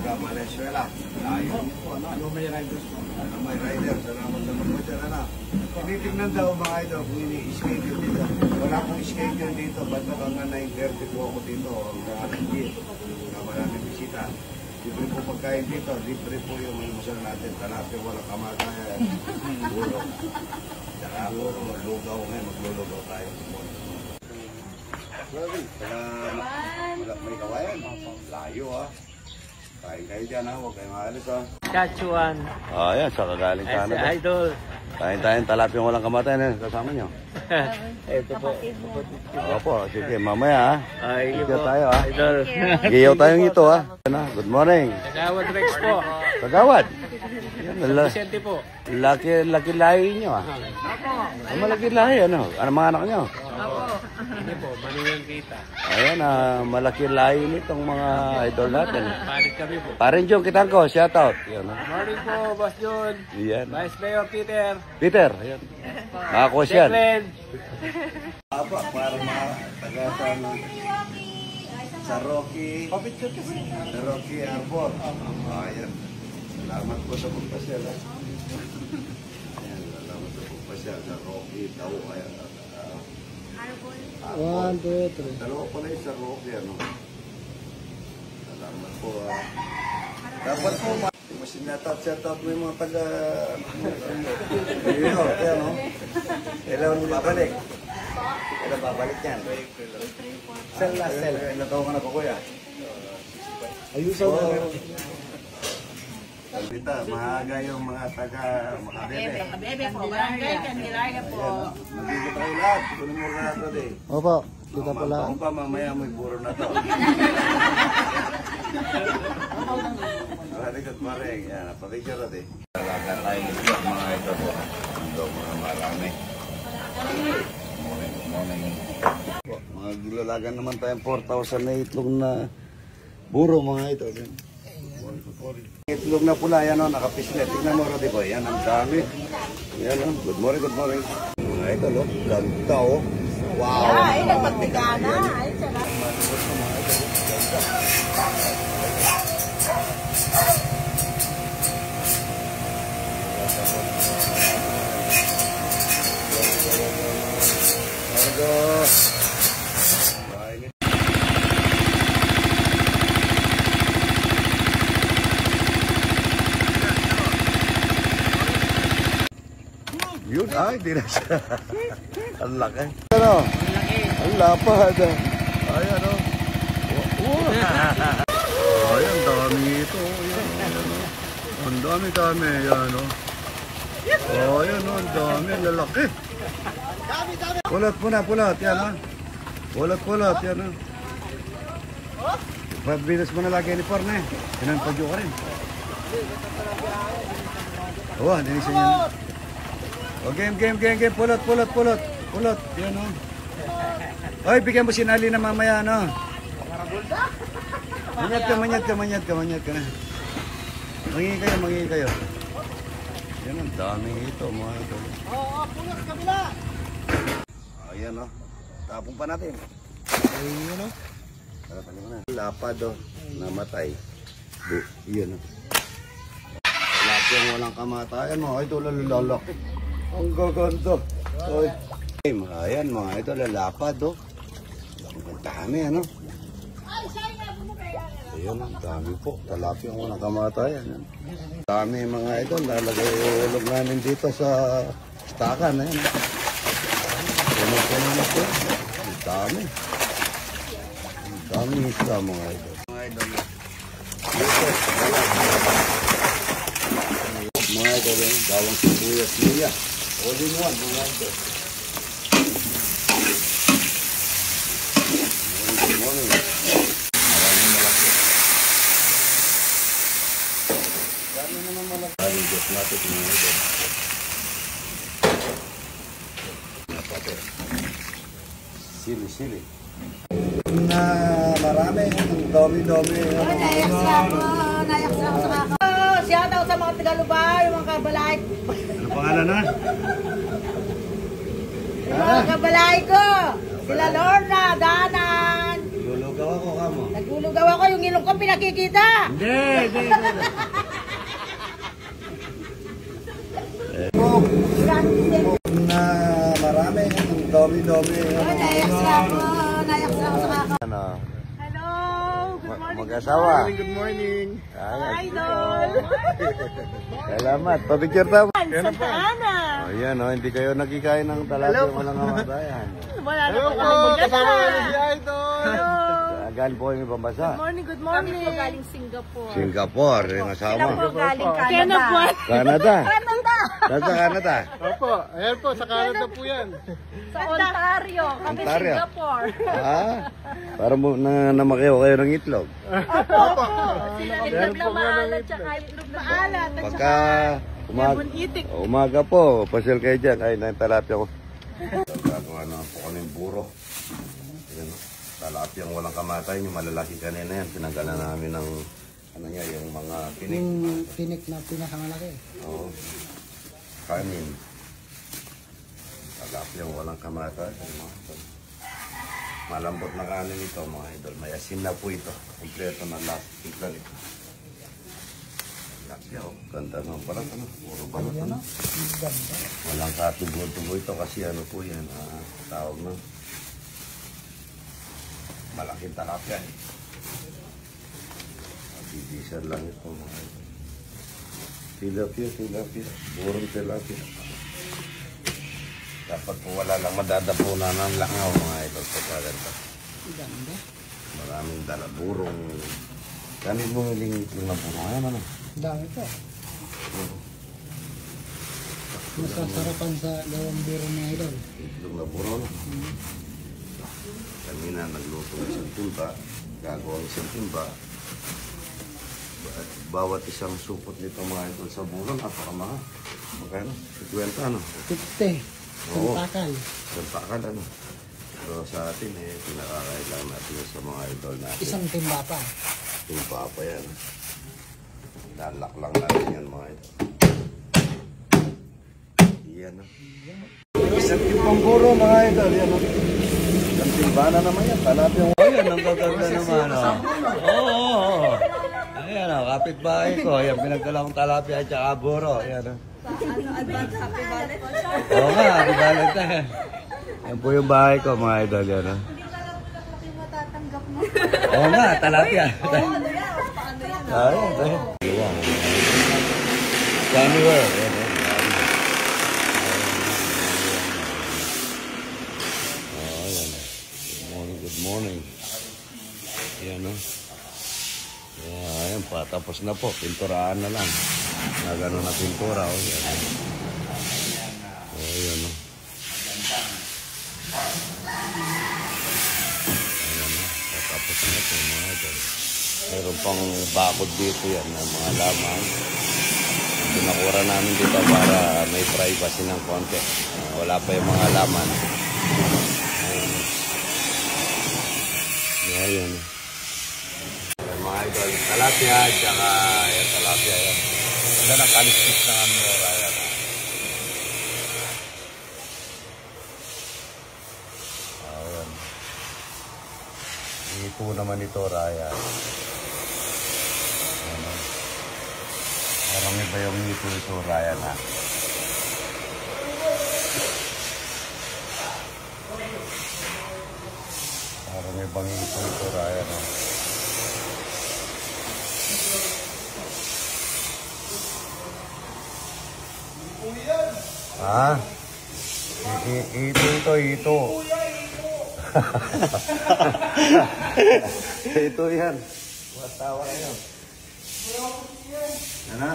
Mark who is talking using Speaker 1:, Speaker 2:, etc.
Speaker 1: taga Valenzuela. Layo.
Speaker 2: Ano may riders po?
Speaker 1: Ano may rider? Salamat sa mga dyan, ano? Tinitignan daw mga idol kung ini-schedule dito. Wala akong schedule dito. Basta hanggang 9:30 po ako dito. Hanggang hindi. Na maraming bisita. Libre po pagkain dito. Libre po yung almusal natin. Talapin walang kamagayan. Bulo. Tsaka po, maglugaw ngayon. Maglulugaw tayo. Wala may kawayan. Layo ah. Kain kayo dyan ha. Huwag kayo maalis ha.
Speaker 3: Saskatchewan.
Speaker 1: Ayan, sa kagaling Canada.
Speaker 3: Ay, idol.
Speaker 1: Kain tayong talapin walang kamatayan. Kasama nyo.
Speaker 3: Ito po.
Speaker 1: Opo, sige. Mamaya ha.
Speaker 3: Ay,
Speaker 1: Sige tayo ha.
Speaker 3: idol.
Speaker 1: Giyaw tayong ito ha. Good morning.
Speaker 3: Kagawad Rex po.
Speaker 1: Kagawad.
Speaker 3: Vicente po.
Speaker 1: Laki lahi nyo ha. Malaki lahi ano? Ano mga anak nyo?
Speaker 3: Hindi po, manulang kita.
Speaker 1: Ayan, malaki lahi nitong mga idol natin.
Speaker 3: Palit kami po.
Speaker 1: Parin Jong, kitang ko, shout out. Yan,
Speaker 3: Morning po, Boss John.
Speaker 1: Yan.
Speaker 3: Vice Mayor Peter.
Speaker 1: Peter, ayan. Makakuha yan.
Speaker 3: Declan.
Speaker 1: Apa, para mga tagasan sa Rocky. Sa Rocky Arbor. Ayan. Salamat po sa pagpasyal. Ayan, salamat sa pagpasyal sa Rocky. Tao, ayan.
Speaker 3: 1, 2, 3.
Speaker 1: Dalawa pala yung sa Rocky, ano. Salamat po. Dapat po, mas sinatat-setat mo yung mga taga... Ayun, ayan, no? Kailangan babalik. Kailangan babalik yan. Sel na, sel. Ilan taong ka na po, kuya?
Speaker 2: Ayusaw na.
Speaker 1: Dita, maaga yung mga taga Makabebe.
Speaker 4: Makabebe po, barangay, Candelaria po.
Speaker 1: Nandito tayo lahat. Kunin mo lahat natin.
Speaker 2: Opo, kita pala.
Speaker 1: Kung pa, mamaya may puro na to. Maraming at maring. Yan, napapicture natin. Talaga tayo nito, mga ito po. Ito, mga marami. Morning. Mga gilalagan naman tayong 4,000 na itlog na buro, mga ito. Itlog na pula, yan o, nakapislet. Tingnan mo, Rodi Boy, yan, ang dami. Yan o, good morning, good morning. Mga ito, lo, ganda o. Wow!
Speaker 4: Ay, nagpagtigana. Ay, sarap.
Speaker 1: Yun, ay, di na siya. Ang laki. Ano? Ang lapad. Ay, ano? Ay, ang dami ito. Ang dami. Yan, o. Oh, yan, o. Ang dami. Ang lalaki. Pulat. Yan, ha. Pulat. Yan, ha. Pabilas mo na lagi ni Parne. Pinanpadyo ka rin. Oo, dinisan yan. O, game. Pulot. Yan, o. Oy, bigyan mo sinali na mamaya, no? Manyat ka na. Mangingi kayo. Yan, ang dami ito, mga ito.
Speaker 4: Oo, pulos kabila.
Speaker 1: Ayan, o. Tapong pa natin.
Speaker 2: Ayun, no?
Speaker 1: Tapos na. Lapad, o. Namatay. Iyan, o. Lapad yung walang kamatayan, mga ito, lalaki. Ang gaganda. Oy. Ayan, mga ito, lalapad, o. Ang dami, ano? Ayan, ang dami po. Talapia ko nakamatayan. Dami mga ito. Lalagay ulog namin dito sa stakan. Ayan. Puno na po. Ang dami. Ang dami isda mga ito. Mga ito. Mga ito. Bawang sibuyas niya. All in one mga ito. Good morning. Maraming malaki. Dami naman malaki. Aligot natin mga ito. Napate. Sili. Na marami. Dami.
Speaker 4: Nayak siya ako sa mga shout out sa mga Tagalubay, yung mga kabalay.
Speaker 1: Ano pangalan na?
Speaker 4: Yung mga kabalay ko. Sila Lorna, Danan.
Speaker 1: Lulugaw ako kamo.
Speaker 4: Natutulog daw ako, yung ilong ko pinakikita.
Speaker 1: Hindi. Na marami, dami-dami.
Speaker 4: Naiyak siya ako sa kaka.
Speaker 1: Ano?
Speaker 4: Hello, good morning.
Speaker 1: Mag-asawa.
Speaker 3: Good morning.
Speaker 4: Idol.
Speaker 1: Salamat. Pabicture tayo.
Speaker 4: Santa Ana.
Speaker 1: Ayan, hindi kayo nagkikain ng talapia walang kamatayan.
Speaker 4: Wala na
Speaker 3: Hello
Speaker 4: po
Speaker 3: po,
Speaker 4: kami
Speaker 3: kasama
Speaker 4: maganda.
Speaker 3: na si Idol.
Speaker 4: Hello.
Speaker 1: Galing po yung ibang bansa.
Speaker 4: Good morning. Kami po galing Singapore.
Speaker 1: Singapore, yung
Speaker 4: Sila
Speaker 1: asawa.
Speaker 4: po galing Canada.
Speaker 1: Canada.
Speaker 4: Canada.
Speaker 1: Nasa Canada.
Speaker 3: Opo, ayan po, sa Canada po yan.
Speaker 4: Sa Ontario. Kami
Speaker 1: Ontario.
Speaker 4: Singapore.
Speaker 1: Para mo namakiyaw kayo ng itlog.
Speaker 4: Opo. Itlog na maalat tsaka itlog na maalat.
Speaker 1: Pagka umaga po, pasyal kayo dyan. Ay, naitalapya ko. Gagawa na po kami buro. Yan, talapyang walang kamatay, yung malalaki kanina yan. Tinanggalan namin ng, ano niya, yung mga tinik.
Speaker 2: Yung tinik na pinakamalaki.
Speaker 1: Oo. Kanin. Talapyang walang kamatay. Malambot na kanin ito, mga idol. May asin na po ito. Kompleto na lahat. Tignan ito. Talapya, oh. Ganda nga. Parang ano, puro balot.
Speaker 2: Yan
Speaker 1: Ano?
Speaker 2: o. Ang ganda.
Speaker 1: Walang katubo-tubo ito kasi ano po yan, tawag na. Malaking talapya eh. Bibisan lang ito mga ito. Tilapia. Burong tilapia. Dapat po wala lang madadapunan ng langaw mga ito sa kaganda.
Speaker 2: Ang ganda.
Speaker 1: Maraming dala burong. Kami bumiling itlog na burong. Ayan ano.
Speaker 2: Ang dami po. Masasarapan sa gawang biro ni Idol.
Speaker 1: Itlog na burong. Kanina nagluto ng isang timba. Gagawang isang timba. Bawat isang supot nito mga ito sa burong. Napakamahal. Magkano? 50 ano?
Speaker 2: 50.
Speaker 1: Oo.
Speaker 2: Tantakal.
Speaker 1: Tantakal ano. Pero sa atin pinakakailangan natin sa mga idol natin.
Speaker 2: Isang timba pa.
Speaker 1: Timba pa yan. Lalak lang natin yan mga idol. Yan o. Isang timbang buro mga idol. Yan o. Isang timba na naman yan. Talapyang.
Speaker 5: Ayan, ang gaganda naman. Oo. Ayan, kapitbahay ko. Ayan, pinagdala kong talapia at saka buro. Ayan.
Speaker 4: Advance happy Valentine's.
Speaker 5: Oo nga, happy Valentine. Yan po yung bahay ko, mga idol. Yan.
Speaker 4: Matatanggap mo.
Speaker 5: Oo nga, talapia.
Speaker 4: Ano yan? Paano yan?
Speaker 5: Ayan. Sunnywear. Ayan. Good morning. Ayan o. Ayan, patapos na po. Pinturaan na lang. Nagano na pintura. O, yan. O, yan o. Ayan o. Patapos na po mga idol. Meron pang bakod dito yan ng mga lamang. Pinakura namin dito para may privacy ng konti. Wala pa yung mga laman. Ayan. Mga idol, talapia, tsaka yan, talapia yan. Ganda na kaliskis na kami o raya. Ayan. Ito naman ito raya. Ayan. Parang iba yung ito raya na. Parang ibang ito raya na. Ha? Ito. Ito yan. Tawa kayo. Ano?